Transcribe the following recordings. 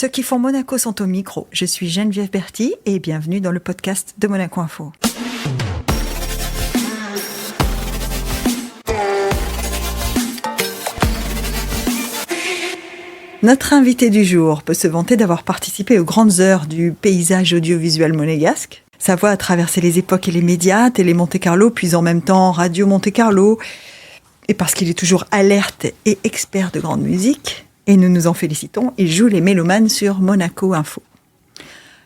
Ceux qui font Monaco sont au micro. Je suis Geneviève Berthy et bienvenue dans le podcast de Monaco Info. Notre invité du jour peut se vanter d'avoir participé aux grandes heures du paysage audiovisuel monégasque. Sa voix a traversé les époques et les médias, Télé Monte-Carlo, puis en même temps Radio Monte-Carlo. Et parce qu'il est toujours alerte et expert de grande musique, et nous nous en félicitons, il joue les mélomanes sur Monaco Info.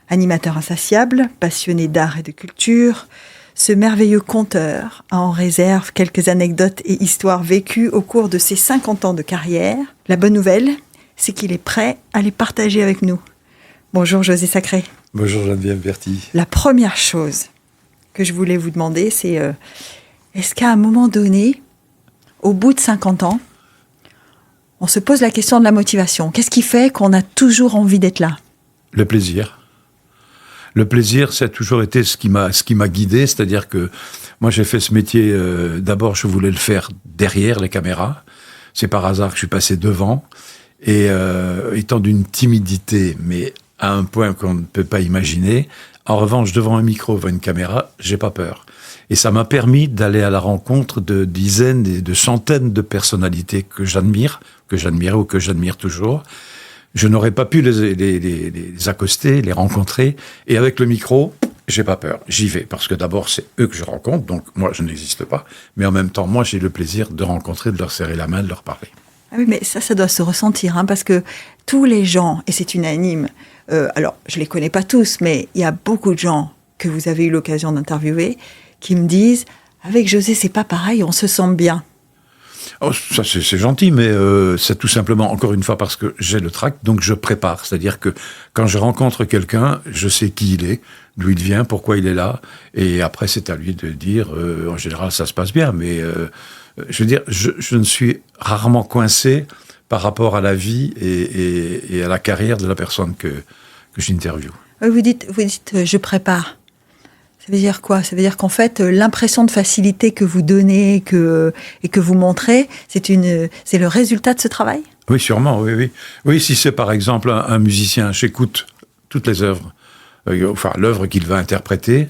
Animateur insatiable, passionné d'art et de culture, ce merveilleux conteur a en réserve quelques anecdotes et histoires vécues au cours de ses 50 ans de carrière. La bonne nouvelle, c'est qu'il est prêt à les partager avec nous. Bonjour José Sacré. Bonjour Geneviève Berthy. La première chose que je voulais vous demander, c'est est-ce qu'à un moment donné, au bout de 50 ans, on se pose la question de la motivation. Qu'est-ce qui fait qu'on a toujours envie d'être là ? Le plaisir. Le plaisir, ça a toujours été ce qui m'a guidé. C'est-à-dire que moi, j'ai fait ce métier, d'abord, je voulais le faire derrière les caméras. C'est par hasard que je suis passé devant. Et étant d'une timidité, mais à un point qu'on ne peut pas imaginer, en revanche, devant un micro, devant une caméra, j'ai pas peur. Et ça m'a permis d'aller à la rencontre de dizaines et de centaines de personnalités que j'admirais ou que j'admire toujours. Je n'aurais pas pu les accoster, les rencontrer. Et avec le micro, j'ai pas peur. J'y vais. Parce que d'abord, c'est eux que je rencontre. Donc, moi, je n'existe pas. Mais en même temps, moi, j'ai le plaisir de rencontrer, de leur serrer la main, de leur parler. Ah oui, mais ça doit se ressentir, parce que tous les gens, et c'est unanime, alors, je les connais pas tous, mais il y a beaucoup de gens que vous avez eu l'occasion d'interviewer qui me disent « Avec José, c'est pas pareil, on se sent bien ». Oh, ça, c'est gentil, mais c'est tout simplement, encore une fois, parce que j'ai le tract, donc je prépare. C'est-à-dire que quand je rencontre quelqu'un, je sais qui il est, d'où il vient, pourquoi il est là, et après, c'est à lui de dire, en général, ça se passe bien, mais je veux dire, je ne suis rarement coincé par rapport à la vie et à la carrière de la personne que j'interviewe. Vous dites je prépare ». Ça veut dire quoi ? Ça veut dire qu'en fait, l'impression de facilité que vous donnez et que vous montrez, c'est le résultat de ce travail ? Oui, sûrement, oui. Oui, si c'est par exemple un musicien, j'écoute toutes les œuvres, enfin l'œuvre qu'il va interpréter,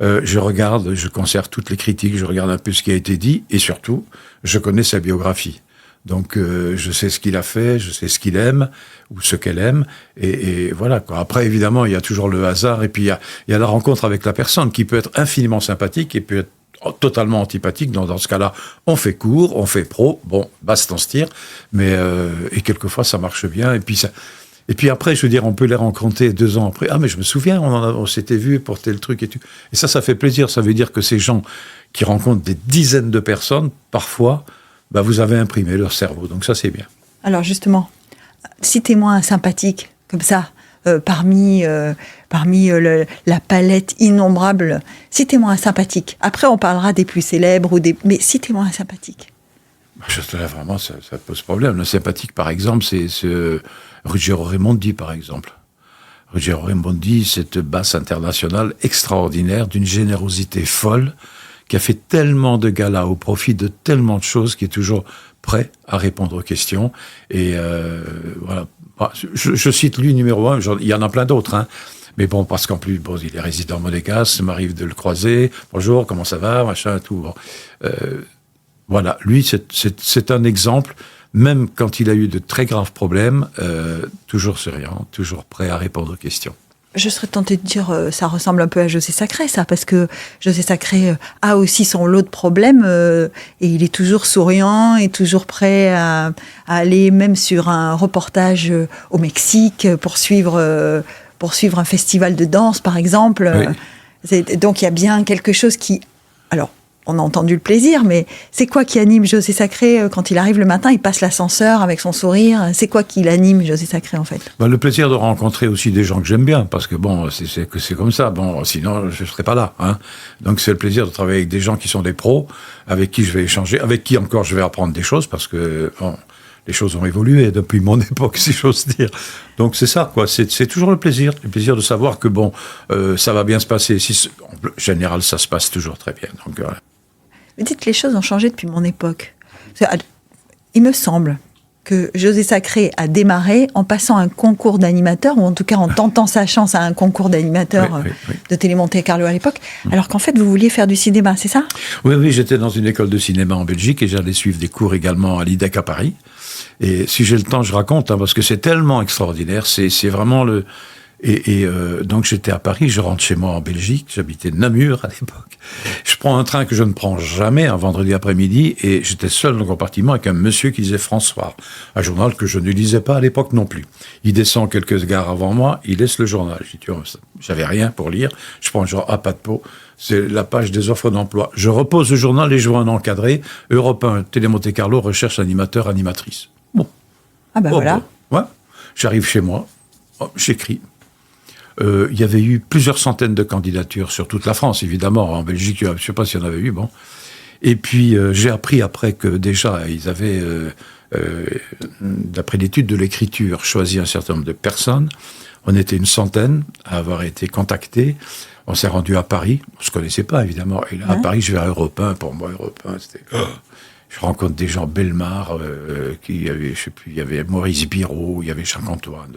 je regarde, je conserve toutes les critiques, je regarde un peu ce qui a été dit, et surtout, je connais sa biographie. Donc, je sais ce qu'il a fait, je sais ce qu'il aime, ou ce qu'elle aime, et voilà, quoi. Après, évidemment, il y a toujours le hasard, et puis il y a la rencontre avec la personne, qui peut être infiniment sympathique, et peut être totalement antipathique. Dans ce cas-là, on fait court, on fait pro, bon, basse on se tire, mais, et quelquefois, ça marche bien, et puis après, je veux dire, on peut les rencontrer 2 ans après. Ah, mais je me souviens, on s'était vu pour tel truc et tout. Et ça fait plaisir. Ça veut dire que ces gens qui rencontrent des dizaines de personnes, parfois, vous avez imprimé leur cerveau. Donc ça, c'est bien. Alors justement, citez-moi un sympathique, comme ça, parmi la palette innombrable. Citez-moi un sympathique. Après, on parlera des plus célèbres, mais citez-moi un sympathique. Là, vraiment, ça pose problème. Le sympathique, par exemple, c'est Ruggero Raimondi, par exemple. Ruggero Raimondi, cette basse internationale extraordinaire, d'une générosité folle, qui a fait tellement de galas au profit de tellement de choses, qui est toujours prêt à répondre aux questions. Et voilà. Je cite lui numéro 1, il y en a plein d'autres, hein. Mais bon, parce qu'en plus, il est résident monégasque, ça m'arrive de le croiser. Bonjour, comment ça va, machin, tout. Voilà, lui, c'est un exemple, même quand il a eu de très graves problèmes, toujours souriant, toujours prêt à répondre aux questions. Je serais tentée de dire, ça ressemble un peu à José Sacré, ça, parce que José Sacré a aussi son lot de problèmes, et il est toujours souriant et toujours prêt à aller même sur un reportage au Mexique pour suivre un festival de danse, par exemple. Oui. Donc il y a bien quelque chose qui... Alors, on a entendu le plaisir, mais c'est quoi qui anime José Sacré quand il arrive le matin, il passe l'ascenseur avec son sourire? C'est quoi qui l'anime, José Sacré, en fait? Le plaisir de rencontrer aussi des gens que j'aime bien, parce que bon, c'est comme ça. Bon, sinon, je ne serais pas là, hein. Donc, c'est le plaisir de travailler avec des gens qui sont des pros, avec qui je vais échanger, avec qui encore je vais apprendre des choses, parce que bon, les choses ont évolué depuis mon époque, si j'ose dire. Donc, c'est ça, quoi. C'est toujours le plaisir de savoir que bon, ça va bien se passer. En général, ça se passe toujours très bien. Donc, Vous dites que les choses ont changé depuis mon époque. Il me semble que José Sacré a démarré en passant un concours d'animateur, ou en tout cas en tentant sa chance à un concours d'animateur de Télé Monte Carlo à l'époque, alors qu'en fait, vous vouliez faire du cinéma, c'est ça ? Oui, j'étais dans une école de cinéma en Belgique et j'allais suivre des cours également à l'IDEC à Paris. Et si j'ai le temps, je raconte, parce que c'est tellement extraordinaire, c'est vraiment le... donc j'étais à Paris, je rentre chez moi en Belgique, j'habitais Namur à l'époque. Je prends un train que je ne prends jamais un vendredi après-midi et j'étais seul dans le compartiment avec un monsieur qui lisait François, un journal que je ne lisais pas à l'époque non plus. Il descend quelques gares avant moi, il laisse le journal. Je dis, tu vois, j'avais rien pour lire, je prends le genre à pas de peau, c'est la page des offres d'emploi. Je repose le journal et je vois un encadré, Europe 1, Télé Monte Carlo, recherche animateur, animatrice. Bon. Ah ben voilà. Bon. Ouais. J'arrive chez moi, j'écris. Il y avait eu plusieurs centaines de candidatures sur toute la France, évidemment. En Belgique, je ne sais pas s'il y en avait eu, bon. Et puis, j'ai appris après que déjà, ils avaient, d'après l'étude de l'écriture, choisi un certain nombre de personnes. On était une centaine à avoir été contactés. On s'est rendu à Paris. On ne se connaissait pas, évidemment. Et là, à Paris, je vais à Europe 1. Pour moi, Europe 1, c'était... Je rencontre des gens, Bellemare, qui y avait, je sais plus, il y avait Maurice Biraud, il y avait Jacques-Antoine.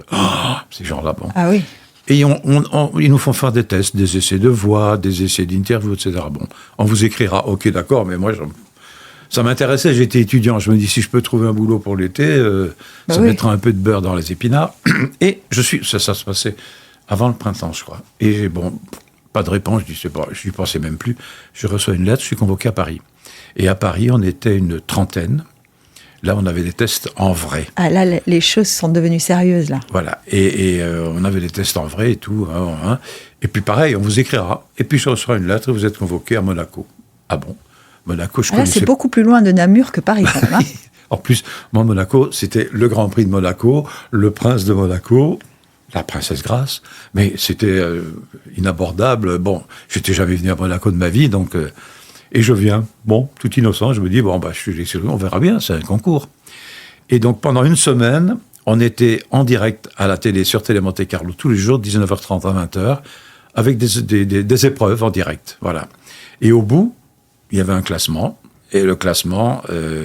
Ces gens-là, bon. Ah oui. Et ils nous font faire des tests, des essais de voix, des essais d'interview, etc. Bon, on vous écrira, ok, d'accord, mais moi, ça m'intéressait, j'étais étudiant, je me dis, si je peux trouver un boulot pour l'été, ça mettra un peu de beurre dans les épinards. Et ça se passait avant le printemps, je crois. Et bon, pas de réponse, je dis, c'est pas, je n'y pensais même plus. Je reçois une lettre, je suis convoqué à Paris. Et à Paris, on était une trentaine. Là, on avait des tests en vrai. Ah là, les choses sont devenues sérieuses, là. Voilà. Et on avait des tests en vrai et tout. Hein. Et puis pareil, on vous écrira. Et puis je reçois une lettre et vous êtes convoqué à Monaco. Ah bon ? Monaco, je connaissais... c'est beaucoup plus loin de Namur que Paris, quand même. Hein. En plus, moi, Monaco, c'était le Grand Prix de Monaco, le Prince de Monaco, la Princesse Grace. Mais c'était inabordable. Bon, j'étais jamais venu à Monaco de ma vie, donc... Et je viens, bon, tout innocent, je me dis, bon, bah, on verra bien, c'est un concours. Et donc, pendant une semaine, on était en direct à la télé, sur Télé Monte Carlo, tous les jours, 19h30 à 20h, avec des épreuves en direct, voilà. Et au bout, il y avait un classement, et le classement,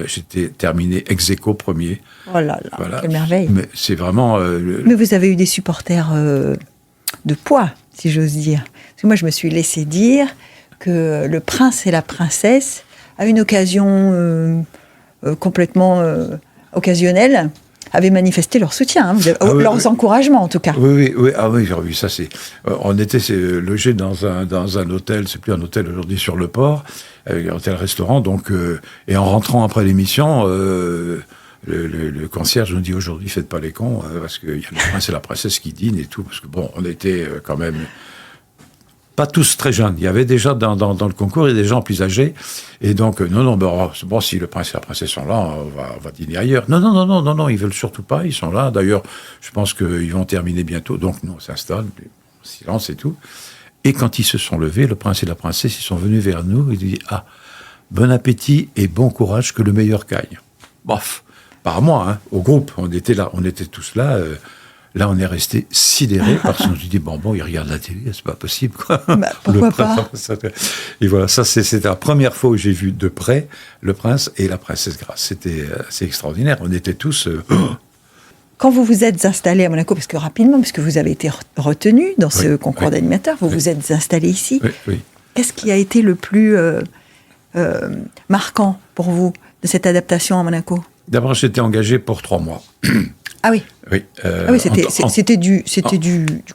j'étais terminé ex aequo premier. Oh là là, voilà. Quelle merveille. Mais c'est vraiment... Mais vous avez eu des supporters de poids, si j'ose dire. Parce que moi, je me suis laissé dire... que le prince et la princesse, à une occasion complètement occasionnelle, avaient manifesté leur soutien, leurs encouragements en tout cas. Oui, j'ai vu ça. On était logés dans un hôtel, c'est plus un hôtel aujourd'hui, sur le port, avec un hôtel-restaurant. Donc, et en rentrant après l'émission, le concierge nous dit aujourd'hui, faites pas les cons, parce qu'il y a le prince et la princesse qui dînent et tout, parce que bon, on était quand même... Pas tous très jeunes. Il y avait déjà dans le concours, il y a des gens plus âgés. Et donc, c'est bon, si le prince et la princesse sont là, on va dîner ailleurs. Non, ils veulent surtout pas, ils sont là. D'ailleurs, je pense qu'ils vont terminer bientôt. Donc, nous, on s'installe, silence et tout. Et quand ils se sont levés, le prince et la princesse, ils sont venus vers nous et ils disent, bon appétit et bon courage, que le meilleur gagne. Bof, pas à moi, hein, au groupe. On était là, on était tous là. Là, on est resté sidérés parce qu'on se dit, bon, ils regardent la télé, c'est pas possible, quoi. Bah, pourquoi pas ? Et voilà, ça, c'était la première fois où j'ai vu de près le prince et la princesse Grace. C'est extraordinaire. On était tous... Quand vous vous êtes installé à Monaco, parce que rapidement, puisque vous avez été retenu dans ce concours d'animateur, vous vous êtes installé ici. Oui. Qu'est-ce qui a été le plus marquant pour vous de cette adaptation à Monaco ? D'abord, j'étais engagé pour 3 mois. Ah oui. Oui. C'était du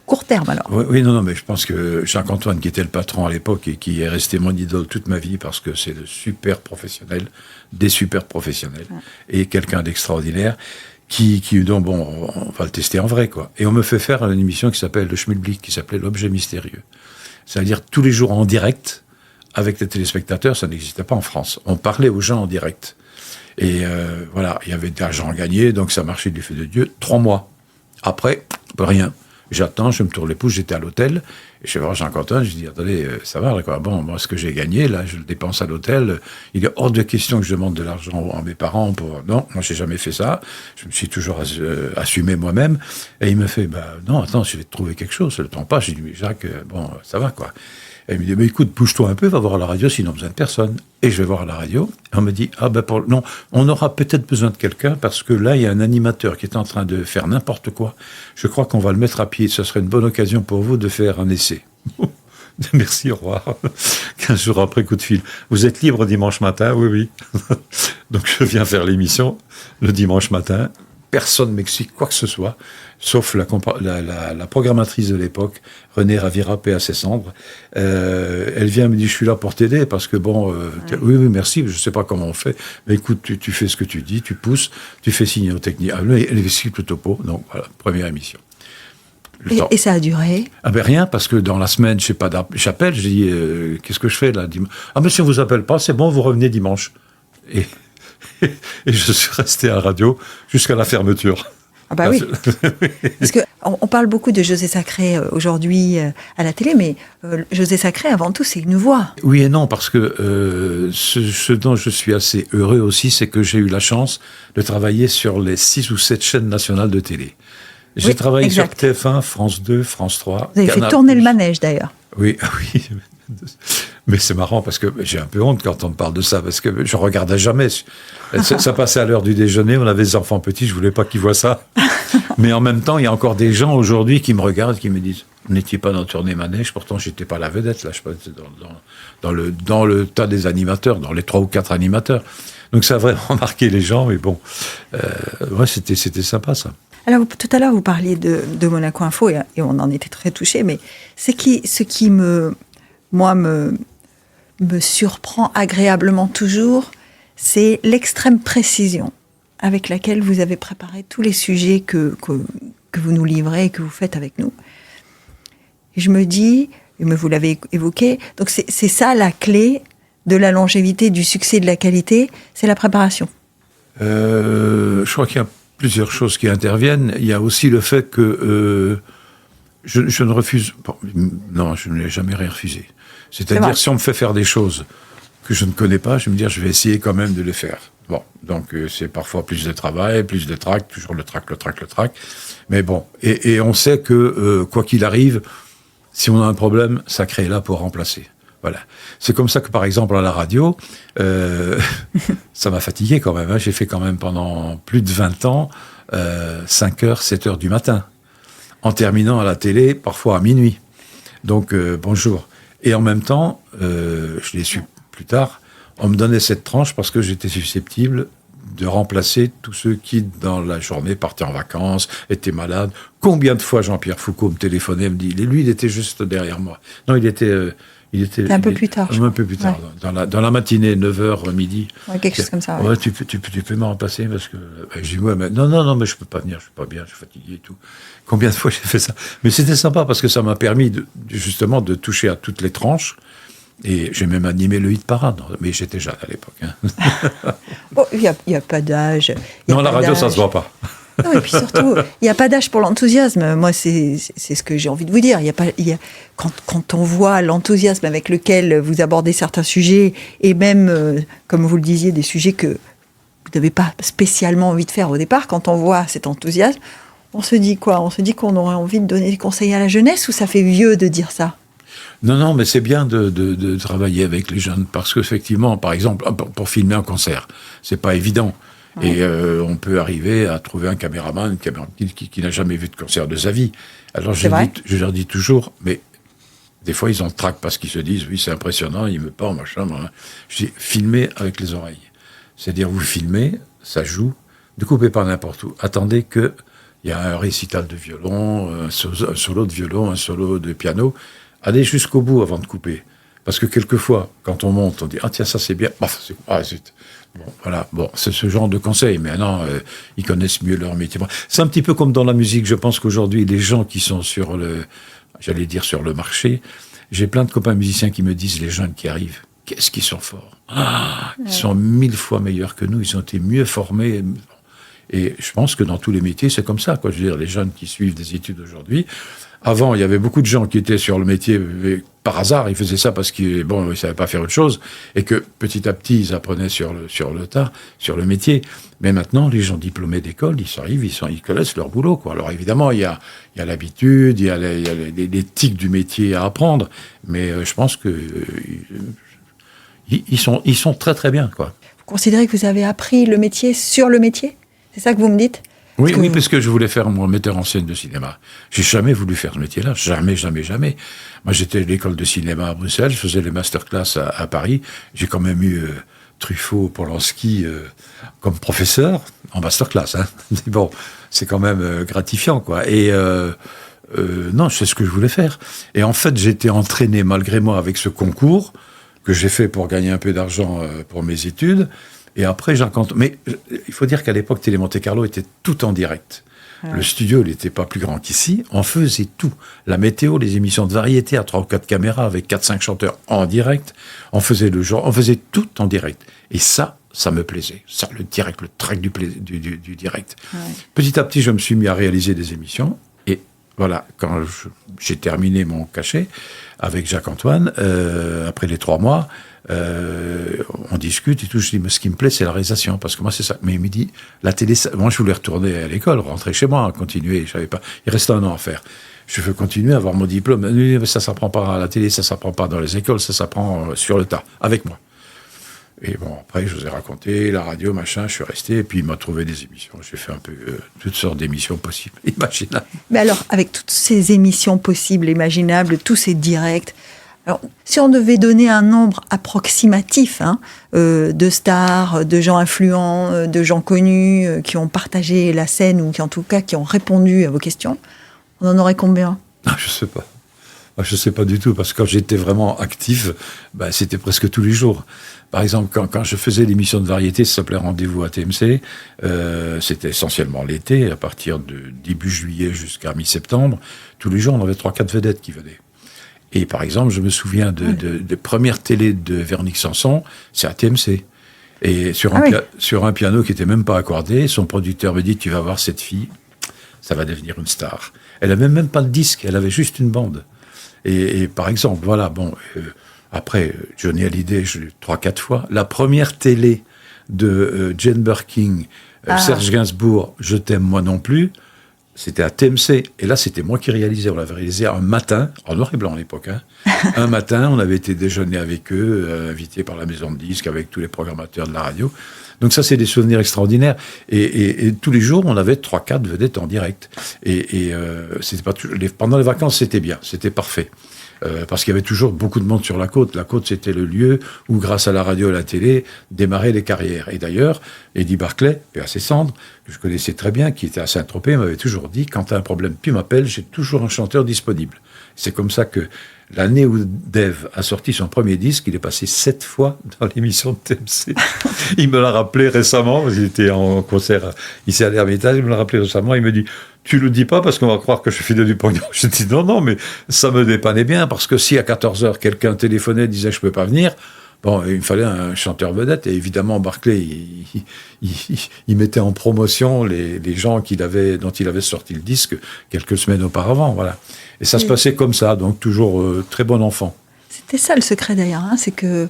court terme alors. Oui, non, mais je pense que Jacques-Antoine, qui était le patron à l'époque et qui est resté mon idole toute ma vie parce que c'est de super professionnels, des super professionnels, et quelqu'un d'extraordinaire, donc bon, on va le tester en vrai, quoi. Et on me fait faire une émission qui s'appelle le Schmilblick, qui s'appelait l'Objet mystérieux. C'est-à-dire tous les jours en direct, avec les téléspectateurs, ça n'existait pas en France. On parlait aux gens en direct. Et voilà, il y avait de l'argent à gagner, donc ça marchait du fait de Dieu. 3 mois. Après, rien. J'attends, je me tourne les pouces, j'étais à l'hôtel, et je vais voir Jean-Quentin, je dis, attendez, ça va, là, quoi. Bon, moi, ce que j'ai gagné, là, je le dépense à l'hôtel. Il est hors de question que je demande de l'argent à mes parents pour... Non, moi, j'ai jamais fait ça. Je me suis toujours assumé moi-même. Et il me fait, non, attends, je vais te trouver quelque chose, le temps passe. J'ai dit, mais Jacques, bon, ça va, quoi. Elle me dit, mais écoute, bouge-toi un peu, va voir à la radio, sinon on a besoin de personne. Et je vais voir à la radio. Et on me dit, non, on aura peut-être besoin de quelqu'un parce que là, il y a un animateur qui est en train de faire n'importe quoi. Je crois qu'on va le mettre à pied. Ce serait une bonne occasion pour vous de faire un essai. Merci, au revoir. 15 jours après, coup de fil. Vous êtes libre dimanche matin? Oui, oui. Donc, je viens faire l'émission le dimanche matin. Personne ne m'explique quoi que ce soit, sauf la programmatrice de l'époque, Renée Ravira, paix à ses cendres. Elle vient me dit, je suis là pour t'aider, parce que oui, merci, je ne sais pas comment on fait, mais écoute, tu fais ce que tu dis, tu pousses, tu fais signer aux techniciens. Elle explique le topo, donc voilà, première émission. Et ça a duré? Rien, parce que dans la semaine, je sais pas, j'appelle, je dis, qu'est-ce que je fais là? Mais si on vous appelle pas, c'est bon, vous revenez dimanche. Et je suis resté à la radio jusqu'à la fermeture. Ah bah oui. Parce qu'on parle beaucoup de José Sacré aujourd'hui à la télé, mais José Sacré, avant tout, c'est une voix. Oui et non, parce que ce dont je suis assez heureux aussi, c'est que j'ai eu la chance de travailler sur les 6 ou 7 chaînes nationales de télé. J'ai travaillé sur TF1, France 2, France 3. Vous avez fait tourner le manège, d'ailleurs. Oui, oui. Mais c'est marrant parce que j'ai un peu honte quand on me parle de ça, parce que je regardais jamais. Ça passait à l'heure du déjeuner, on avait des enfants petits, je voulais pas qu'ils voient ça. Mais en même temps, il y a encore des gens aujourd'hui qui me regardent, qui me disent « Vous n'étiez pas dans Tourner Manège, pourtant j'étais pas la vedette, là, je suis dans le tas des animateurs, dans les 3 ou 4 animateurs. » Donc ça a vraiment marqué les gens, mais bon, c'était sympa ça. Alors, tout à l'heure, vous parliez de Monaco Info, et on en était très touchés, mais ce qui me surprend agréablement toujours, c'est l'extrême précision avec laquelle vous avez préparé tous les sujets que vous nous livrez et que vous faites avec nous. Et je me dis, mais vous l'avez évoqué, donc c'est ça la clé de la longévité, du succès, de la qualité, c'est la préparation. Je crois qu'il y a plusieurs choses qui interviennent. Il y a aussi le fait que je ne refuse... non, je ne l'ai jamais rien refusé. C'est-à-dire, si on me fait faire des choses que je ne connais pas, je vais me dire, je vais essayer quand même de les faire. Bon, donc c'est parfois plus de travail, plus de trac, toujours le trac. Mais bon, et on sait que, quoi qu'il arrive, si on a un problème, Sacré est là pour remplacer. Voilà. C'est comme ça que, par exemple, à la radio, ça m'a fatigué quand même. Hein. J'ai fait quand même pendant plus de 20 ans, 5h, 7h du matin, en terminant à la télé, parfois à minuit. Donc, bonjour. Et en même temps, je l'ai su plus tard, on me donnait cette tranche parce que j'étais susceptible de remplacer tous ceux qui, dans la journée, partaient en vacances, étaient malades. Combien de fois Jean-Pierre Foucault me téléphonait, me dit, lui, il était juste derrière moi. Non, il était un peu plus tard. Un peu plus tard, ouais. Dans la matinée, 9h, midi. Ouais, quelque chose comme ça. Ouais, tu peux me remplacer parce que... j'ai dit, ouais, mais non, mais je peux pas venir, je suis pas bien, je suis fatigué et tout. Combien de fois j'ai fait ça? Mais c'était sympa parce que ça m'a permis justement de toucher à toutes les tranches. Et j'ai même animé le hit parade, mais j'étais jeune à l'époque. Hein. Bon, il n'y a pas d'âge. Non, la radio, ça ne se voit pas. Non, et puis surtout, il n'y a pas d'âge pour l'enthousiasme. Moi, c'est ce que j'ai envie de vous dire. Quand on voit l'enthousiasme avec lequel vous abordez certains sujets, et même, comme vous le disiez, des sujets que vous n'avez pas spécialement envie de faire au départ, quand on voit cet enthousiasme, on se dit quoi? On se dit qu'on aurait envie de donner des conseils à la jeunesse, ou ça fait vieux de dire ça? Non, mais c'est bien de travailler avec les jeunes, parce qu'effectivement, par exemple, pour filmer un concert, c'est pas évident. Ouais. Et on peut arriver à trouver un caméraman qui n'a jamais vu de concert de sa vie. Alors je leur dis toujours, mais des fois ils ont le trac parce qu'ils se disent, oui, c'est impressionnant, il me parle, machin. Je dis, filmez avec les oreilles. C'est-à-dire, vous filmez, ça joue, ne coupez pas n'importe où. Attendez qu'il y a un récital de violon, un solo de violon, un solo de piano. Allez jusqu'au bout avant de couper. Parce que quelquefois, quand on monte, on dit « Ah tiens, ça c'est bien. » zut. Bon, voilà, c'est ce genre de conseils. Mais non, ils connaissent mieux leur métier. C'est un petit peu comme dans la musique. Je pense qu'aujourd'hui, les gens qui sont sur le marché, j'ai plein de copains musiciens qui me disent, les jeunes qui arrivent, qu'est-ce qu'ils sont forts. Ils sont 1000 fois meilleurs que nous. Ils ont été mieux formés. Et je pense que dans tous les métiers, c'est comme ça, quoi. Je veux dire, les jeunes qui suivent des études aujourd'hui... Avant, il y avait beaucoup de gens qui étaient sur le métier par hasard, ils faisaient ça parce qu'ils ne savaient pas faire autre chose, et que petit à petit, ils apprenaient sur le tas, sur le métier. Mais maintenant, les gens diplômés d'école, ils arrivent, ils connaissent leur boulot, quoi. Alors évidemment, il y a l'habitude, il y a les tics du métier à apprendre, mais je pense que ils sont très très bien, quoi. Vous considérez que vous avez appris le métier sur le métier? C'est ça que vous me dites? Oui, parce que je voulais faire mon metteur en scène de cinéma. J'ai jamais voulu faire ce métier-là, jamais. Moi, j'étais à l'école de cinéma à Bruxelles, je faisais les masterclass à Paris. J'ai quand même eu Truffaut, Polanski comme professeur en masterclass. Hein. Mais bon, c'est quand même gratifiant, quoi. Et non, c'est ce que je voulais faire. Et en fait, j'ai été entraîné malgré moi avec ce concours que j'ai fait pour gagner un peu d'argent pour mes études. Et après, mais il faut dire qu'à l'époque, Télé Monte Carlo était tout en direct. Ouais. Le studio, il n'était pas plus grand qu'ici. On faisait tout. La météo, les émissions de variété à 3 ou 4 caméras avec 4-5 chanteurs en direct. On faisait on faisait tout en direct. Et ça me plaisait. Ça, le direct, le track du direct. Ouais. Petit à petit, je me suis mis à réaliser des émissions. Et voilà, quand j'ai terminé mon cachet avec Jacques-Antoine, après les 3 mois, on discute et tout. Je dis, mais ce qui me plaît, c'est la réalisation, parce que moi, c'est ça. Mais il me dit, la télé, moi, je voulais retourner à l'école, rentrer chez moi, continuer. Je savais pas. Il restait 1 an à faire. Je veux continuer à avoir mon diplôme. Ça s'apprend pas à la télé, ça s'apprend pas dans les écoles, ça s'apprend sur le tas, avec moi. Et bon, après, je vous ai raconté, la radio, machin, je suis resté, et puis il m'a trouvé des émissions. J'ai fait un peu toutes sortes d'émissions possibles, imaginables. Mais alors, avec toutes ces émissions possibles, imaginables, tous ces directs, alors, si on devait donner un nombre approximatif de stars, de gens influents, de gens connus qui ont partagé la scène ou qui, en tout cas, qui ont répondu à vos questions, on en aurait combien? Je sais pas. Je sais pas du tout, parce que quand j'étais vraiment actif, c'était presque tous les jours. Par exemple, quand je faisais l'émission de variété, ça s'appelait Rendez-vous à TMC, c'était essentiellement l'été, à partir de début juillet jusqu'à mi-septembre. Tous les jours, on avait 3-4 vedettes qui venaient. Et par exemple, je me souviens de première télé de Véronique Sanson, c'est à TMC. Et sur un piano qui n'était même pas accordé, son producteur me dit, tu vas voir cette fille, ça va devenir une star. Elle n'avait même pas de disque, elle avait juste une bande. Et par exemple, voilà, bon, après, Johnny Hallyday, 3-4 fois. La première télé de Jane Birkin, Serge Gainsbourg, Je t'aime moi non plus, c'était à TMC. Et là, c'était moi qui réalisais. On l'avait réalisé un matin, en noir et blanc à l'époque. Hein. Un matin, on avait été déjeuner avec eux, invités par la maison de disques, avec tous les programmateurs de la radio. Donc ça, c'est des souvenirs extraordinaires. Et tous les jours, on avait 3-4 vedettes en direct. Et c'était pas pendant les vacances, c'était bien, c'était parfait. Parce qu'il y avait toujours beaucoup de monde sur la côte. La côte, c'était le lieu où, grâce à la radio et à la télé, démarraient les carrières. Et d'ailleurs, Eddie Barclay, paix à ses cendres, que je connaissais très bien, qui était à Saint-Tropez, m'avait toujours dit, quand tu as un problème, tu m'appelles, j'ai toujours un chanteur disponible. C'est comme ça que l'année où Dave a sorti son premier disque, il est passé 7 fois dans l'émission de TMC. Il me l'a rappelé récemment, parce qu'il était en concert ici à l'Ermitage, il me l'a rappelé récemment, il me dit, tu le dis pas parce qu'on va croire que je file du pognon. Je dis non, mais ça me dépannait bien, parce que si à 14h, quelqu'un téléphonait et disait je peux pas venir, bon, il me fallait un chanteur vedette, et évidemment, Barclay, il mettait en promotion les gens dont il avait sorti le disque quelques semaines auparavant, voilà. Et ça se passait comme ça, donc toujours très bon enfant. C'était ça le secret d'ailleurs, c'est que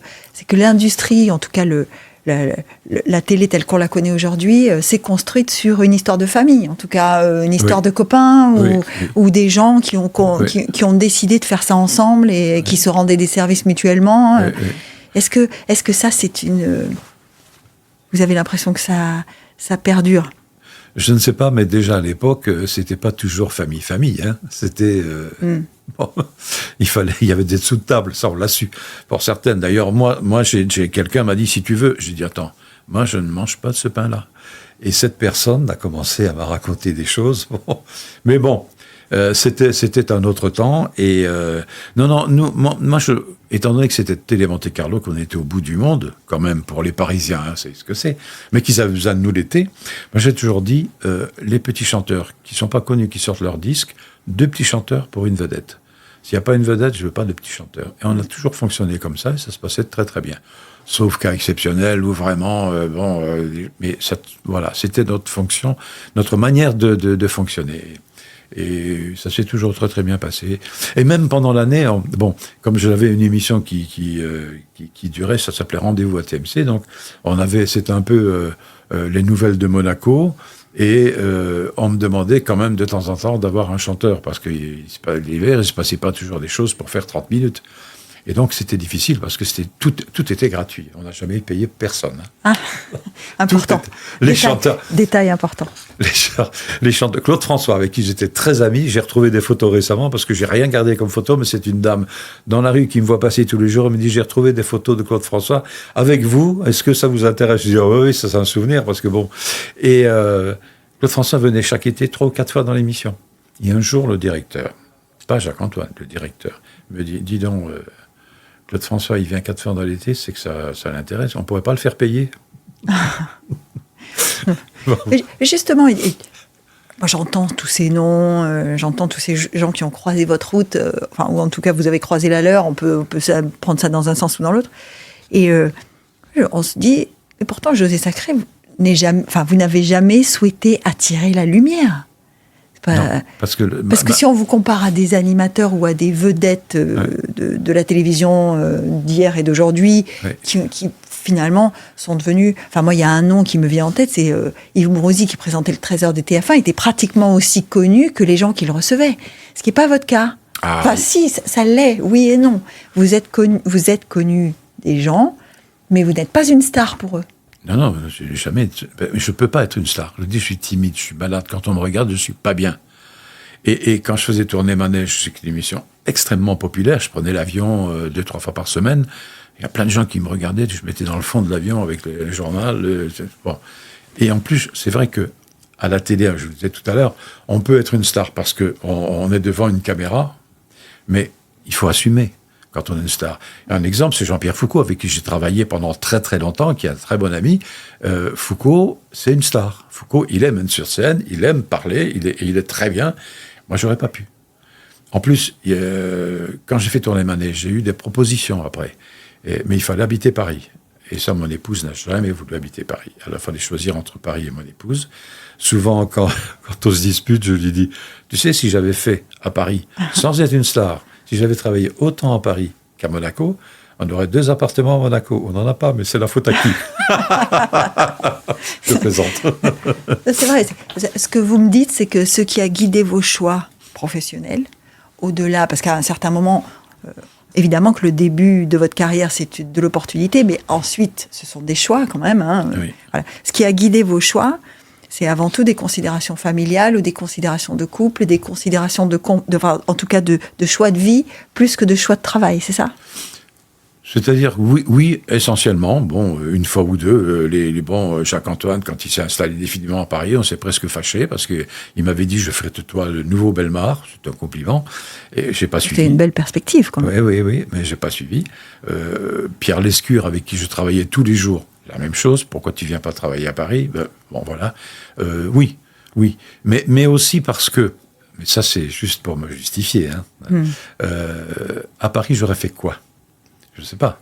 l'industrie, en tout cas la télé telle qu'on la connaît aujourd'hui, s'est construite sur une histoire de famille, en tout cas une histoire de copains ou des gens qui ont décidé de faire ça ensemble et qui se rendaient des services mutuellement. Est-ce que ça, c'est vous avez l'impression que ça perdure? Je ne sais pas, mais déjà à l'époque, c'était pas toujours famille. Hein. C'était bon, il y avait des dessous de table, ça on l'a su. Pour certaines, d'ailleurs, moi, j'ai quelqu'un m'a dit si tu veux, j'ai dit attends, moi je ne mange pas de ce pain-là. Et cette personne a commencé à me raconter des choses. Bon. Mais bon, c'était un autre temps. Et moi, étant donné que c'était Télé Monte Carlo, qu'on était au bout du monde, quand même, pour les Parisiens, hein, c'est ce que c'est, mais qu'ils avaient besoin de nous l'été, moi j'ai toujours dit, les petits chanteurs qui sont pas connus, qui sortent leur disque, 2 petits chanteurs pour une vedette. S'il n'y a pas une vedette, je veux pas de petits chanteurs. Et on a toujours fonctionné comme ça, et ça se passait très très bien. Sauf cas exceptionnel où vraiment, mais ça, voilà, c'était notre fonction, notre manière de fonctionner. Et ça s'est toujours très très bien passé. Et même pendant l'année, comme j'avais une émission qui durait, ça s'appelait Rendez-vous à TMC, donc c'était un peu les nouvelles de Monaco, et on me demandait quand même de temps en temps d'avoir un chanteur, parce que l'hiver, il ne se passait pas toujours des choses pour faire 30 minutes. Et donc, c'était difficile parce que tout était gratuit. On n'a jamais payé personne. Ah, important. Détail important. Les chanteurs. Claude François, avec qui j'étais très ami, j'ai retrouvé des photos récemment parce que j'ai rien gardé comme photo, mais c'est une dame dans la rue qui me voit passer tous les jours et me dit, j'ai retrouvé des photos de Claude François avec vous. Est-ce que ça vous intéresse? Je dis, oh, oui, ça c'est un souvenir parce que bon. Et Claude François venait chaque été 3 ou 4 fois dans l'émission. Et un jour, le directeur, pas Jacques-Antoine, le directeur, me dit, dis donc, Claude François, il vient 4 fois dans l'été, c'est que ça l'intéresse. On ne pourrait pas le faire payer. Bon. Justement, moi j'entends tous ces noms, j'entends tous ces gens qui ont croisé votre route, ou en tout cas vous avez croisé la leur, on peut prendre ça dans un sens ou dans l'autre. Et on se dit, mais pourtant José Sacré, vous n'avez jamais souhaité attirer la lumière. Non, parce que si on vous compare à des animateurs ou à des vedettes de la télévision d'hier et d'aujourd'hui, qui finalement sont devenus... Enfin, moi, il y a un nom qui me vient en tête, c'est Yves Mourouzi, qui présentait le Trésor de TF1, était pratiquement aussi connu que les gens qui le recevaient. Ce qui n'est pas votre cas. Si, ça l'est, oui et non. Vous êtes connu des gens, mais vous n'êtes pas une star pour eux. Non, je ne peux pas être une star. Je dis, je suis timide, je suis malade. Quand on me regarde, je ne suis pas bien. Et quand je faisais tourner Manège, c'est une émission extrêmement populaire. Je prenais l'avion 2-3 fois par semaine. Il y a plein de gens qui me regardaient. Je me mettais dans le fond de l'avion avec le journal. Bon. Et en plus, c'est vrai que à la télé, je vous disais tout à l'heure, on peut être une star parce qu'on est devant une caméra, mais il faut assumer quand on est une star. Un exemple, c'est Jean-Pierre Foucault, avec qui j'ai travaillé pendant très très longtemps, qui est un très bon ami. Foucault, c'est une star. Foucault, il aime être sur scène, il aime parler, il est très bien. Moi, j'aurais pas pu. En plus, quand j'ai fait tourner Manège, j'ai eu des propositions après. Mais il fallait habiter Paris. Et ça, mon épouse n'a jamais voulu habiter Paris. Alors, il fallait choisir entre Paris et mon épouse. Souvent, quand on se dispute, je lui dis, tu sais, si j'avais fait à Paris, sans être une star, si j'avais travaillé autant à Paris qu'à Monaco, on aurait 2 appartements à Monaco. On n'en a pas, mais c'est la faute à qui? Je plaisante. C'est vrai. Ce que vous me dites, c'est que ce qui a guidé vos choix professionnels, au-delà, parce qu'à un certain moment, évidemment que le début de votre carrière, c'est de l'opportunité, mais ensuite, ce sont des choix quand même. Oui. Voilà. Ce qui a guidé vos choix, c'est avant tout des considérations familiales ou des considérations de couple, des considérations en tout cas de choix de vie, plus que de choix de travail, c'est ça? C'est-à-dire, oui, essentiellement. Bon, une fois ou deux, Jacques-Antoine, quand il s'est installé définitivement à Paris, on s'est presque fâché parce qu'il m'avait dit, je ferai de toi le nouveau Bellemare. C'est un compliment. Et j'ai pas suivi. C'était une belle perspective, quand même. Oui, mais j'ai pas suivi. Pierre Lescure, avec qui je travaillais tous les jours, la même chose. Pourquoi tu viens pas travailler à Paris? Bon, voilà. Oui. Mais aussi parce que, mais ça c'est juste pour me justifier, à Paris, j'aurais fait quoi? Je ne sais pas.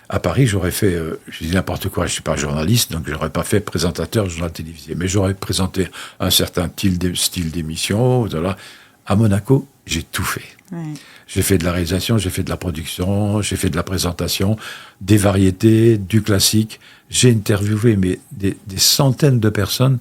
À Paris, j'aurais fait, je dis n'importe quoi, je ne suis pas journaliste, donc je n'aurais pas fait présentateur de journal télévisé, mais j'aurais présenté un certain style d'émission. Voilà. À Monaco, j'ai tout fait. Oui. J'ai fait de la réalisation, j'ai fait de la production, j'ai fait de la présentation, des variétés, du classique. J'ai interviewé des centaines de personnes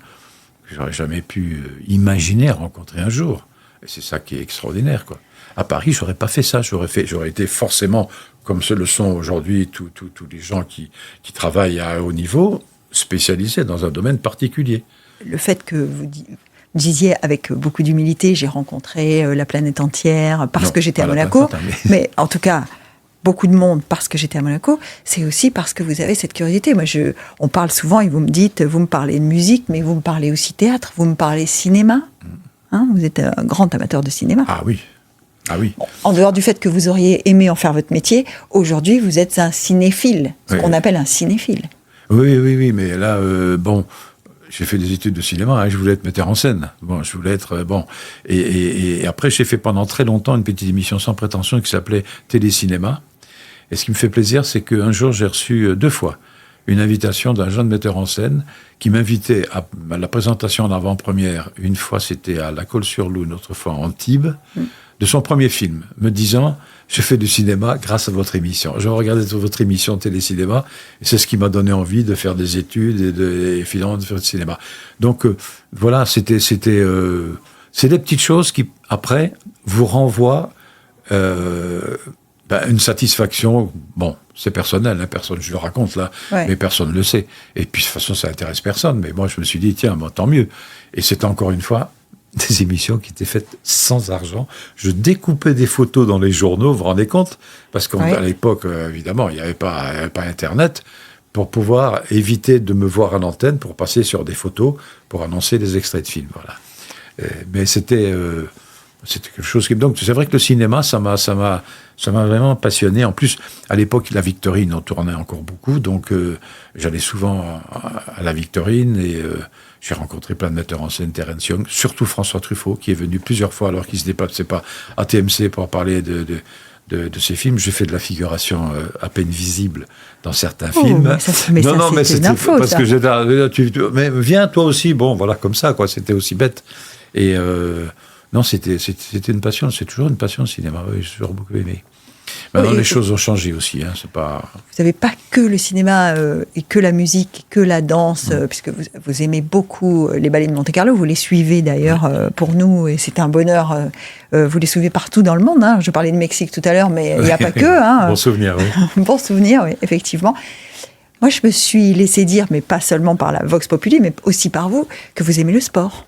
que j'aurais jamais pu imaginer rencontrer un jour. Et c'est ça qui est extraordinaire, quoi. À Paris, j'aurais pas fait ça. J'aurais été forcément, comme ce le sont aujourd'hui tous les gens qui travaillent à haut niveau, spécialisés dans un domaine particulier. Le fait que vous disiez avec beaucoup d'humilité, j'ai rencontré la planète entière parce que j'étais à Monaco, mais en tout cas, beaucoup de monde parce que j'étais à Monaco, c'est aussi parce que vous avez cette curiosité. Moi, on parle souvent et vous me dites, vous me parlez de musique, mais vous me parlez aussi théâtre, vous me parlez cinéma. Vous êtes un grand amateur de cinéma. Ah oui. Bon, en dehors du fait que vous auriez aimé en faire votre métier, aujourd'hui, vous êtes un cinéphile, qu'on appelle un cinéphile. Oui, mais là, j'ai fait des études de cinéma, je voulais être metteur en scène. Je voulais être, Et après, j'ai fait pendant très longtemps une petite émission sans prétention qui s'appelait Télécinéma. Et ce qui me fait plaisir, c'est qu'un jour, j'ai reçu 2 fois une invitation d'un jeune metteur en scène qui m'invitait à la présentation d'avant-première. Une fois, c'était à La Colle-sur-Loup, une autre fois à Antibes, de son premier film, me disant « Je fais du cinéma grâce à votre émission. Je regardais votre émission Télé-Cinéma et c'est ce qui m'a donné envie de faire des études et finalement de faire du cinéma. » Donc voilà, c'est des petites choses qui, après, vous renvoient une satisfaction. Bon, c'est personnel, personne, je le raconte là, mais personne ne le sait. Et puis de toute façon, ça intéresse personne. Mais moi, je me suis dit, tiens, tant mieux. Et c'est encore une fois des émissions qui étaient faites sans argent. Je découpais des photos dans les journaux, vous vous rendez compte? Parce qu'à l'époque, évidemment, il n'y avait pas Internet, pour pouvoir éviter de me voir à l'antenne, pour passer sur des photos, pour annoncer des extraits de films. Voilà. Mais c'était quelque chose qui... Donc, c'est vrai que le cinéma, ça m'a vraiment passionné. En plus, à l'époque, la Victorine, on tournait encore beaucoup. Donc, j'allais souvent à la Victorine et j'ai rencontré plein de metteurs en scène, Terence Young, surtout François Truffaut, qui est venu plusieurs fois alors qu'il ne se déplaçait pas à TMC pour parler de ses films. J'ai fait de la figuration à peine visible dans certains films. Mais c'était une info, parce que mais viens toi aussi. Bon, voilà, comme ça, quoi. C'était aussi bête. Et non, c'était une passion. C'est toujours une passion, le cinéma. Oui, j'ai toujours beaucoup aimé. Maintenant, les choses ont changé aussi. C'est pas... Vous n'avez pas que le cinéma et que la musique, que la danse, puisque vous aimez beaucoup les ballets de Monte-Carlo. Vous les suivez d'ailleurs pour nous, et c'est un bonheur. Vous les suivez partout dans le monde. Je parlais de Mexique tout à l'heure, mais il n'y a pas que. Bon souvenir, oui. Bon souvenir, oui, effectivement. Moi, je me suis laissé dire, mais pas seulement par la Vox Populi, mais aussi par vous, que vous aimez le sport.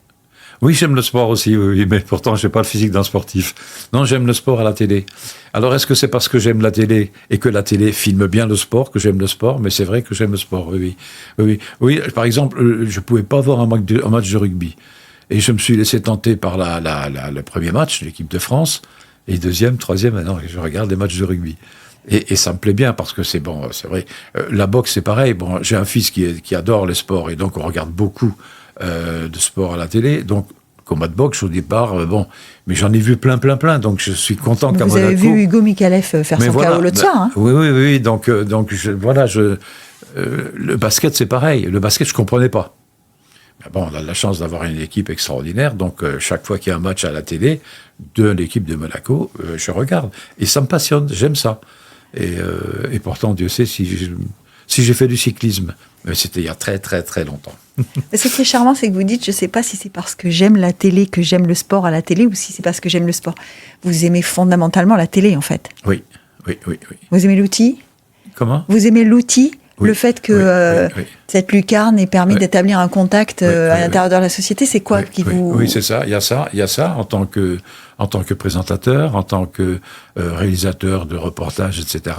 Oui, j'aime le sport aussi, oui, mais pourtant, je n'ai pas le physique d'un sportif. Non, j'aime le sport à la télé. Alors, est-ce que c'est parce que j'aime la télé et que la télé filme bien le sport que j'aime le sport? Mais c'est vrai que j'aime le sport, oui. Par exemple, je ne pouvais pas voir un match de rugby. Et je me suis laissé tenter par le premier match, l'équipe de France, et deuxième, troisième, maintenant, je regarde des matchs de rugby. Et ça me plaît bien parce que c'est bon, c'est vrai. La boxe, c'est pareil. Bon, j'ai un fils qui adore les sports et donc on regarde beaucoup de sport à la télé. Donc, combat de boxe au départ, mais j'en ai vu plein. Donc, je suis content qu'à Monaco. Vous avez vu Hugo Mikalev faire son KO l'autre soir, hein? Oui. Donc, le basket, c'est pareil. Le basket, je comprenais pas. Mais bon, on a la chance d'avoir une équipe extraordinaire. Donc, chaque fois qu'il y a un match à la télé de l'équipe de Monaco, je regarde. Et ça me passionne. J'aime ça. Et pourtant, Dieu sait si j'ai fait du cyclisme. Mais c'était il y a très, très, très longtemps. Ce qui est charmant, c'est que vous dites, je ne sais pas si c'est parce que j'aime la télé, que j'aime le sport à la télé, ou si c'est parce que j'aime le sport. Vous aimez fondamentalement la télé, en fait. Oui. Vous aimez l'outil? Comment? Vous aimez l'outil? Oui. Le fait que cette lucarne ait permis d'établir un contact à l'intérieur de la société, c'est quoi qui vous... Oui, c'est ça. Il y a ça en tant que présentateur, en tant que réalisateur de reportages, etc.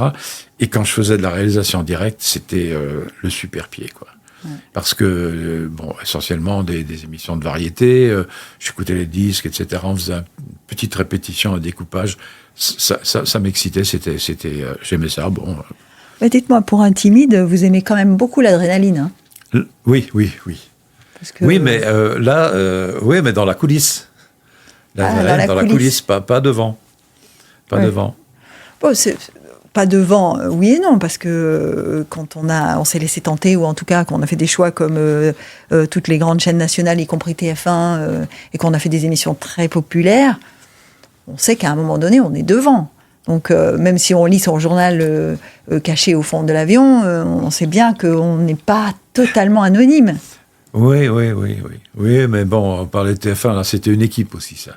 Et quand je faisais de la réalisation directe, c'était le super pied, quoi. Parce que, essentiellement des émissions de variété, j'écoutais les disques, etc. On faisait une petite répétition, un découpage. Ça m'excitait, j'aimais ça. Bon. Mais dites-moi, pour un timide, vous aimez quand même beaucoup l'adrénaline, hein? Oui. Parce que... Oui, mais mais dans la coulisse. Dans la coulisse, pas devant. Devant. Bon, pas devant, oui et non, parce que quand on s'est laissé tenter, ou en tout cas qu'on a fait des choix comme toutes les grandes chaînes nationales, y compris TF1, et qu'on a fait des émissions très populaires, on sait qu'à un moment donné, on est devant. Donc, même si on lit son journal caché au fond de l'avion, on sait bien qu'on n'est pas totalement anonyme. Oui, mais bon, on parlait de TF1, là, c'était une équipe aussi, ça.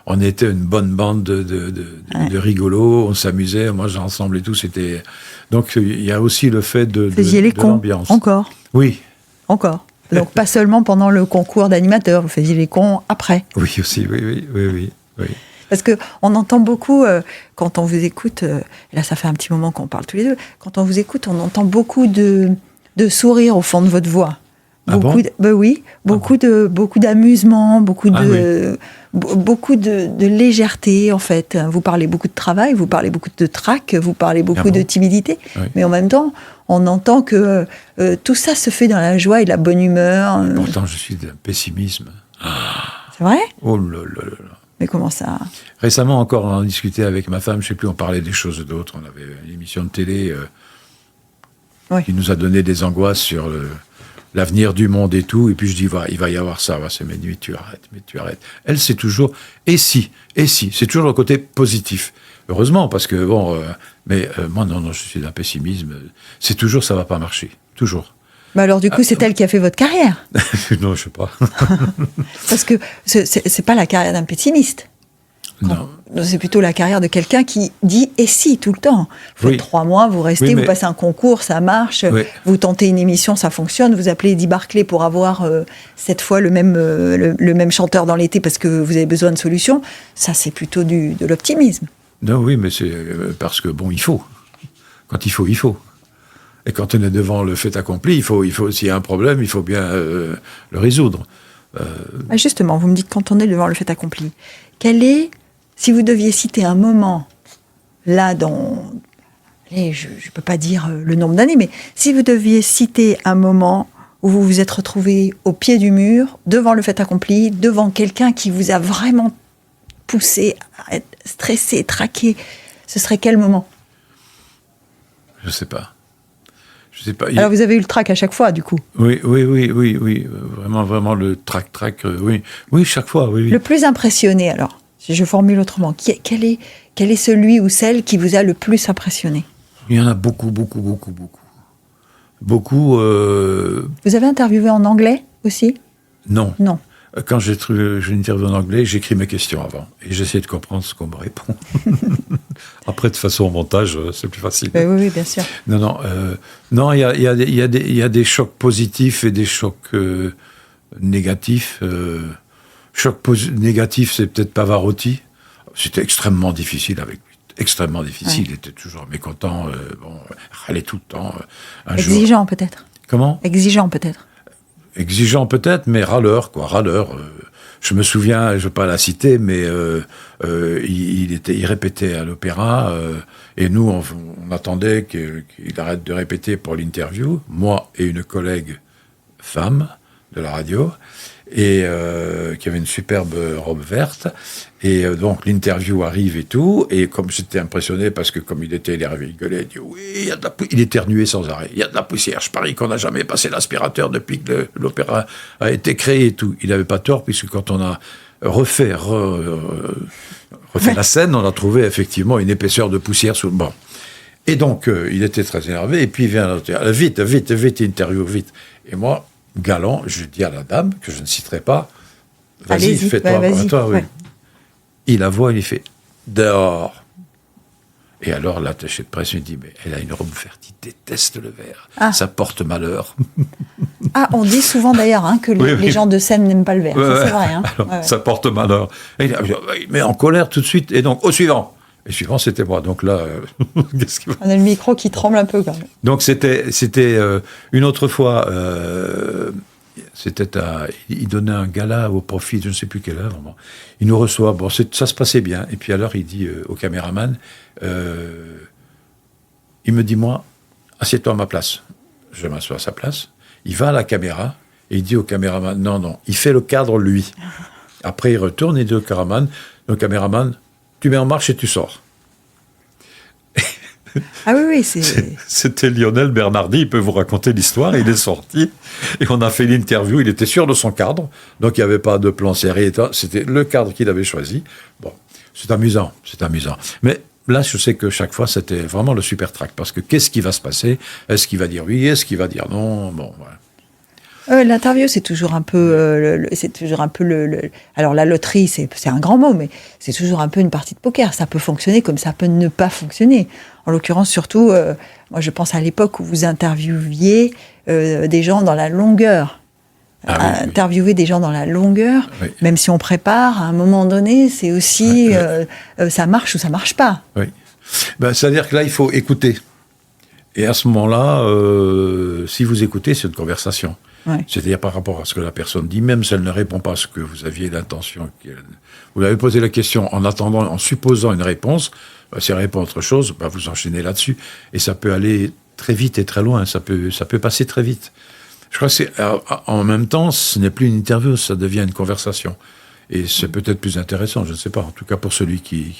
On était une bonne bande de rigolos, on s'amusait, moi j'ensemble et tout, c'était... Donc, il y a aussi le fait de l'ambiance. Encore? Oui. Encore. Donc, pas seulement pendant le concours d'animateurs, vous faisiez les cons après. Oui, aussi, oui. Parce qu'on entend beaucoup, quand on vous écoute, là ça fait un petit moment qu'on parle tous les deux, quand on vous écoute, on entend beaucoup de sourires au fond de votre voix. Beaucoup d'amusement, beaucoup de légèreté en fait. Vous parlez beaucoup de travail, vous parlez beaucoup de trac, vous parlez beaucoup de timidité, mais en même temps, on entend que tout ça se fait dans la joie et la bonne humeur. Pourtant, je suis d'un pessimisme. C'est vrai? Oh là là. Mais comment ça? Récemment encore, on en discutait avec ma femme, je ne sais plus, on parlait des choses d'autres. On avait une émission de télé Oui. qui nous a donné des angoisses sur l'avenir du monde et tout. Et puis je dis, il va y avoir ça. Mais tu arrêtes. Elle, c'est toujours, et si. C'est toujours le côté positif. Heureusement, parce que, moi, non, je suis d'un pessimisme. C'est toujours, ça va pas marcher. Toujours. Mais alors, du coup, c'est elle qui a fait votre carrière. Non, je sais pas. Parce que c'est pas la carrière d'un pessimiste. Non. C'est plutôt la carrière de quelqu'un qui dit « et si » tout le temps. Vous faites 3 mois, vous restez, vous passez un concours, ça marche, vous tentez une émission, ça fonctionne, vous appelez Eddie Barclay pour avoir cette fois le même chanteur dans l'été parce que vous avez besoin de solutions. Ça, c'est plutôt de l'optimisme. Non, oui, mais c'est parce que, il faut. Quand il faut, il faut. Et quand on est devant le fait accompli, il faut s'il y a un problème, il faut bien le résoudre. Justement, vous me dites quand on est devant le fait accompli. Quel est, si vous deviez citer un moment, là, je ne peux pas dire le nombre d'années, mais si vous deviez citer un moment où vous vous êtes retrouvé au pied du mur, devant le fait accompli, devant quelqu'un qui vous a vraiment poussé à être stressé, traqué, ce serait quel moment ? Je sais pas. Alors vous avez eu le trac à chaque fois, du coup. Oui. Vraiment le trac, oui. Oui, chaque fois, oui. Le plus impressionné, alors, si je formule autrement, quel est celui ou celle qui vous a le plus impressionné ? Il y en a beaucoup. Beaucoup. Vous avez interviewé en anglais aussi ? Non. Non. Quand j'ai une interview en anglais, j'écris mes questions avant. Et j'essaie de comprendre ce qu'on me répond. Après, de façon au montage, c'est plus facile. Oui, bien sûr. Non, il y a des chocs positifs et des chocs négatifs. Choc négatif, c'est peut-être Pavarotti. C'était extrêmement difficile avec lui. Extrêmement difficile. Ouais. Il était toujours mécontent. Râlait tout le temps. Exigeant, peut-être. Comment ? Exigeant, peut-être. Exigeant peut-être, mais râleur. Je me souviens, je ne vais pas la citer, mais il répétait à l'opéra, et nous, on attendait qu'il arrête de répéter pour l'interview, moi et une collègue femme de la radio, et qui avait une superbe robe verte. Et donc l'interview arrive et tout, et comme j'étais impressionné parce que comme il était énervé, il gueulait, il dit oui, il éternuait sans arrêt, il y a de la poussière, je parie qu'on n'a jamais passé l'aspirateur depuis que l'opéra a été créé et tout. Il n'avait pas tort, puisque quand on a refait la scène, on a trouvé effectivement une épaisseur de poussière sous le banc. Et donc il était très énervé, et puis il vient vite, interview, vite. Et moi, galant, je dis à la dame, que je ne citerai pas, vas-y, fais-toi, toi, oui. Il la voit, il fait « dehors ». Et alors, l'attaché de presse me dit « mais elle a une robe verte, il déteste le vert, ça porte malheur ». On dit souvent d'ailleurs que les gens de scène n'aiment pas le vert, ça c'est vrai. Alors, ça porte malheur. Et il met en colère tout de suite, et donc, au suivant. Et le suivant, c'était moi. Donc là, qu'est-ce qu'il va... On a le micro qui tremble un peu quand même. Donc c'était une autre fois... il donnait un gala au profit de je ne sais plus quelle œuvre. Bon. Il nous reçoit, ça se passait bien. Et puis alors, il dit au caméraman, il me dit, moi, assieds-toi à ma place. Je m'assois à sa place. Il va à la caméra et il dit au caméraman, non, il fait le cadre, lui. Après, il retourne et dit au caméraman, tu mets en marche et tu sors. Ah oui, C'était Lionel Bernardi, il peut vous raconter l'histoire, il est sorti, et on a fait l'interview, il était sûr de son cadre, donc il n'y avait pas de plan serré, c'était le cadre qu'il avait choisi. Bon, c'est amusant. Mais là, je sais que chaque fois, c'était vraiment le super track, parce que qu'est-ce qui va se passer ? Est-ce qu'il va dire oui ? Est-ce qu'il va dire non ? Bon, voilà. L'interview, c'est toujours un peu, alors la loterie, c'est un grand mot, mais c'est toujours un peu une partie de poker. Ça peut fonctionner comme ça peut ne pas fonctionner. En l'occurrence, surtout, moi, je pense à l'époque où vous interviewiez des gens dans la longueur. Interviewer des gens dans la longueur, même si on prépare, à un moment donné, c'est aussi ça marche ou ça marche pas. Oui. C'est-à-dire que là, il faut écouter. Et à ce moment-là, si vous écoutez, c'est une conversation. Ouais. C'est-à-dire par rapport à ce que la personne dit, même si elle ne répond pas à ce que vous aviez l'intention. Vous lui avez posé la question en attendant, en supposant une réponse. Si elle répond à autre chose, vous enchaînez là-dessus. Et ça peut aller très vite et très loin. Ça peut passer très vite. Je crois que en même temps, ce n'est plus une interview, ça devient une conversation. Et c'est peut-être plus intéressant, je ne sais pas. En tout cas, pour celui qui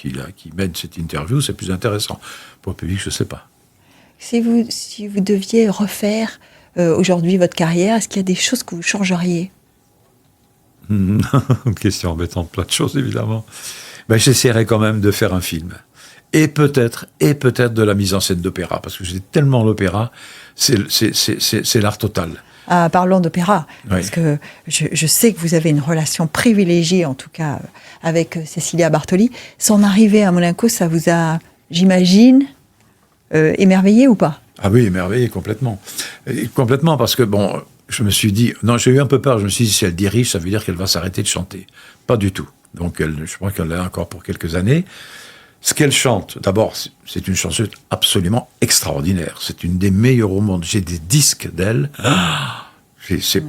mène cette interview, c'est plus intéressant. Pour le public, je ne sais pas. Si vous deviez refaire aujourd'hui votre carrière, est-ce qu'il y a des choses que vous changeriez? Une question embêtante, plein de choses évidemment. Ben, j'essaierai quand même de faire un film. Et peut-être de la mise en scène d'opéra, parce que j'ai tellement l'opéra, c'est l'art total. Ah, parlons d'opéra, Oui. parce que je sais que vous avez une relation privilégiée, en tout cas, avec Cecilia Bartoli. Son arrivée à Monaco, ça vous a, j'imagine, émerveillé ou pas? Ah oui, émerveillé complètement. Et complètement, parce que bon, je me suis dit, non, j'ai eu un peu peur, je me suis dit, si elle dirige, ça veut dire qu'elle va s'arrêter de chanter. Pas du tout. Donc je crois qu'elle l'a encore pour quelques années. Ce qu'elle chante, d'abord, c'est une chanteuse absolument extraordinaire. C'est une des meilleures au monde. J'ai des disques d'elle.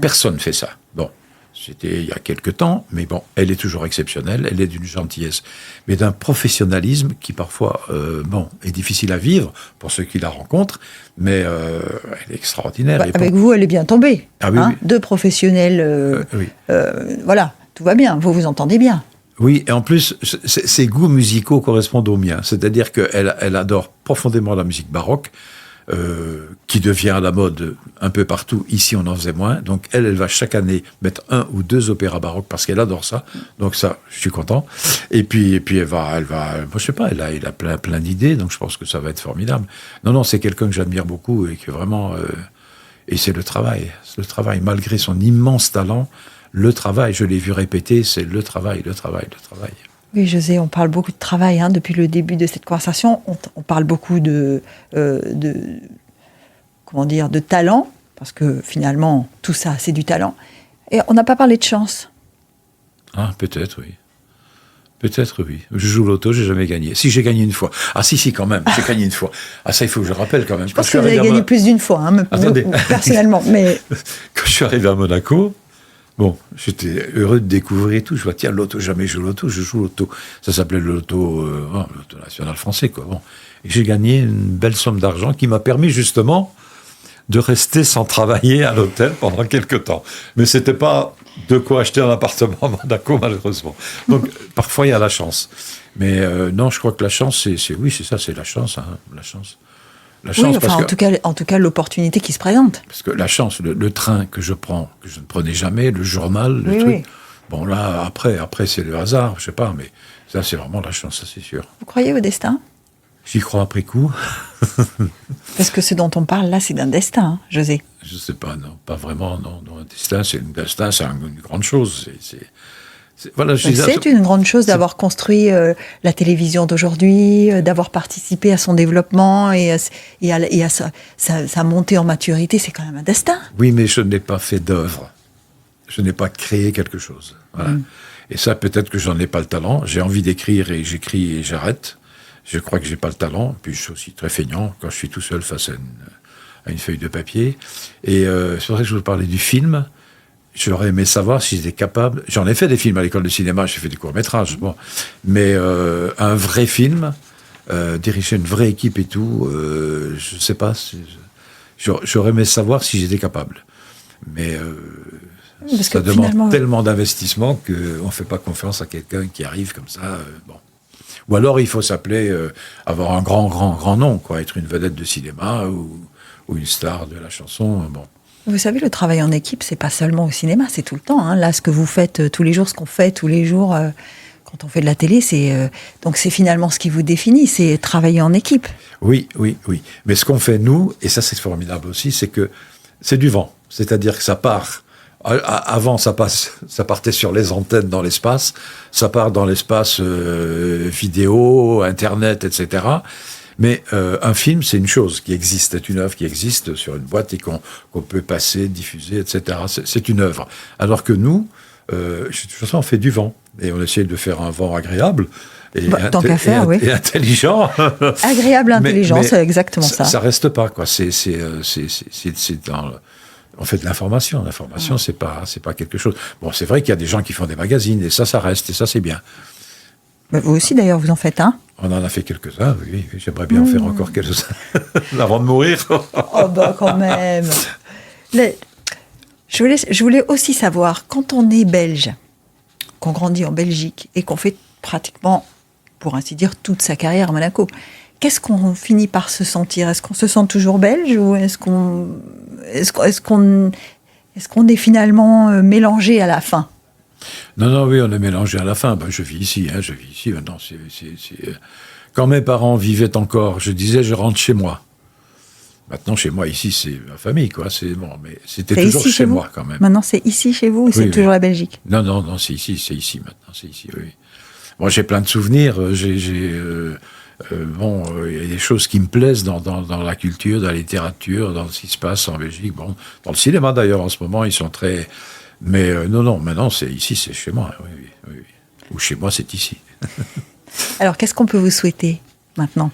Personne ne fait ça. Bon, c'était il y a quelque temps, mais bon, elle est toujours exceptionnelle. Elle est d'une gentillesse, mais d'un professionnalisme qui parfois, est difficile à vivre pour ceux qui la rencontrent. Mais elle est extraordinaire. Bah, avec vous, elle est bien tombée. Ah oui, oui. Deux professionnels. Oui. Voilà, tout va bien. Vous vous entendez bien. Oui, et en plus, ses goûts musicaux correspondent aux miens. C'est-à-dire qu'elle adore profondément la musique baroque, qui devient à la mode un peu partout. Ici, on en faisait moins. Donc, elle va chaque année mettre 1 ou 2 opéras baroques parce qu'elle adore ça. Donc ça, je suis content. Et puis elle va, moi, je sais pas, elle a plein d'idées. Donc, je pense que ça va être formidable. Non, c'est quelqu'un que j'admire beaucoup et que vraiment, et c'est le travail. C'est le travail. Malgré son immense talent, le travail, je l'ai vu répéter, c'est le travail. Oui, José, on parle beaucoup de travail depuis le début de cette conversation. On parle beaucoup de talent, parce que finalement, tout ça, c'est du talent. Et on n'a pas parlé de chance. Ah, peut-être, oui. Peut-être, oui. Je joue l'auto, j'ai jamais gagné. Si, j'ai gagné une fois. Ah, si, quand même, j'ai gagné une fois. Ah, ça, il faut que je rappelle quand même. Je pense que vous avez gagné plus d'une fois, personnellement. Mais... Quand je suis arrivé à Monaco, bon, j'étais heureux de découvrir tout. Je vois, tiens, l'auto, jamais je joue l'auto, je joue l'auto. Ça s'appelait l'auto national français, quoi. Bon. Et j'ai gagné une belle somme d'argent qui m'a permis, justement, de rester sans travailler à l'hôtel pendant quelques temps. Mais c'était pas de quoi acheter un appartement à Monaco, malheureusement. Donc, parfois, il y a la chance. Mais non, je crois que la chance, c'est ça, c'est la chance, la chance. La chance, oui, enfin, en tout cas, l'opportunité qui se présente. Parce que la chance, le train que je prends, que je ne prenais jamais, le journal, le truc. Oui. Bon, là, après, c'est le hasard, je sais pas, mais ça, c'est vraiment la chance, ça, c'est sûr. Vous croyez au destin ? J'y crois après coup. Parce que ce dont on parle là, c'est d'un destin, José. Je sais pas, non, pas vraiment, non. Un destin, c'est une grande chose. C'est une grande chose d'avoir construit la télévision d'aujourd'hui, d'avoir participé à son développement et à sa montée en maturité. C'est quand même un destin. Oui, mais je n'ai pas fait d'œuvre. Je n'ai pas créé quelque chose. Voilà. Et ça, peut-être que j'en ai pas le talent. J'ai envie d'écrire et j'écris et j'arrête. Je crois que j'ai pas le talent. Puis je suis aussi très feignant quand je suis tout seul face à une feuille de papier. Et c'est vrai que je vous parlais du film. J'aurais aimé savoir si j'étais capable... J'en ai fait des films à l'école de cinéma, j'ai fait des courts-métrages, bon. Mais un vrai film, diriger une vraie équipe et tout, je ne sais pas. J'aurais aimé savoir si j'étais capable. Mais ça demande tellement d'investissement qu'on ne fait pas confiance à quelqu'un qui arrive comme ça. Bon. Ou alors il faut s'appeler, avoir un grand nom, quoi, être une vedette de cinéma ou une star de la chanson, bon. Vous savez, le travail en équipe, c'est pas seulement au cinéma, c'est tout le temps. Là, ce que vous faites tous les jours, ce qu'on fait tous les jours quand on fait de la télé, donc c'est finalement ce qui vous définit, c'est travailler en équipe. Oui. Mais ce qu'on fait, nous, et ça c'est formidable aussi, c'est que c'est du vent. C'est-à-dire que ça part. Avant, ça partait sur les antennes dans l'espace. Ça part dans l'espace vidéo, Internet, etc. Mais un film, c'est une chose qui existe, c'est une œuvre qui existe sur une boîte et qu'on peut passer, diffuser, etc. C'est une œuvre. Alors que nous, de toute façon, on fait du vent. Et on essaie de faire un vent agréable et, tant qu'à faire, oui. Et intelligent. Agréable, intelligent, c'est exactement ça. Ça reste pas, quoi. On fait de l'information. L'information, c'est pas quelque chose. Bon, c'est vrai qu'il y a des gens qui font des magazines et ça reste, et ça, c'est bien. Mais vous aussi, d'ailleurs, vous en faites un. On en a fait quelques-uns, oui. J'aimerais bien en faire encore quelques-uns avant de mourir. Oh, quand même. Je voulais aussi savoir, quand on est belge, qu'on grandit en Belgique et qu'on fait pratiquement, pour ainsi dire, toute sa carrière à Monaco, qu'est-ce qu'on finit par se sentir? Est-ce qu'on se sent toujours belge ou est-ce qu'on est finalement mélangé à la fin? Non, oui, on est mélangé à la fin. Je vis ici, maintenant. Quand mes parents vivaient encore, je disais, je rentre chez moi. Maintenant, chez moi, ici, c'est ma famille, quoi. C'est bon, mais c'était toujours chez moi, quand même. Maintenant, c'est ici chez vous ou c'est toujours la Belgique? Non, c'est ici maintenant, c'est ici, oui. Moi, j'ai plein de souvenirs. Il y a des choses qui me plaisent dans la culture, dans la littérature, dans ce qui se passe en Belgique. Bon, dans le cinéma, d'ailleurs, en ce moment, ils sont très... Mais non, maintenant, c'est ici, c'est chez moi, oui. Ou chez moi, c'est ici. Alors, qu'est-ce qu'on peut vous souhaiter, maintenant?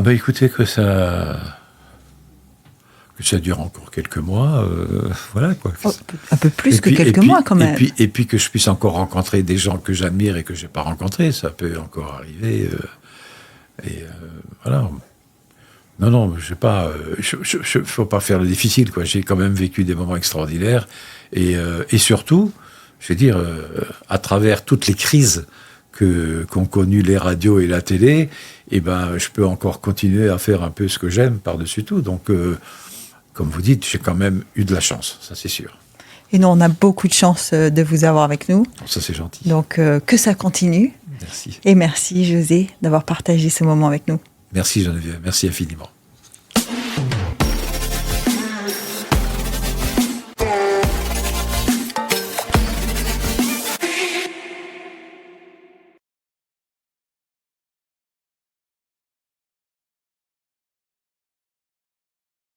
Écoutez, que ça dure encore quelques mois, voilà quoi. Un peu plus que quelques mois quand même. Et puis que je puisse encore rencontrer des gens que j'admire et que j'ai pas rencontrés, ça peut encore arriver. Voilà. Non, je sais pas. Faut pas faire le difficile quoi. J'ai quand même vécu des moments extraordinaires et surtout, je veux dire, à travers toutes les crises qu'ont connu les radios et la télé, je peux encore continuer à faire un peu ce que j'aime par-dessus tout. Donc comme vous dites, j'ai quand même eu de la chance, ça c'est sûr. Et nous, on a beaucoup de chance de vous avoir avec nous. Ça c'est gentil. Donc que ça continue. Merci. Et merci José d'avoir partagé ce moment avec nous. Merci Geneviève, merci infiniment.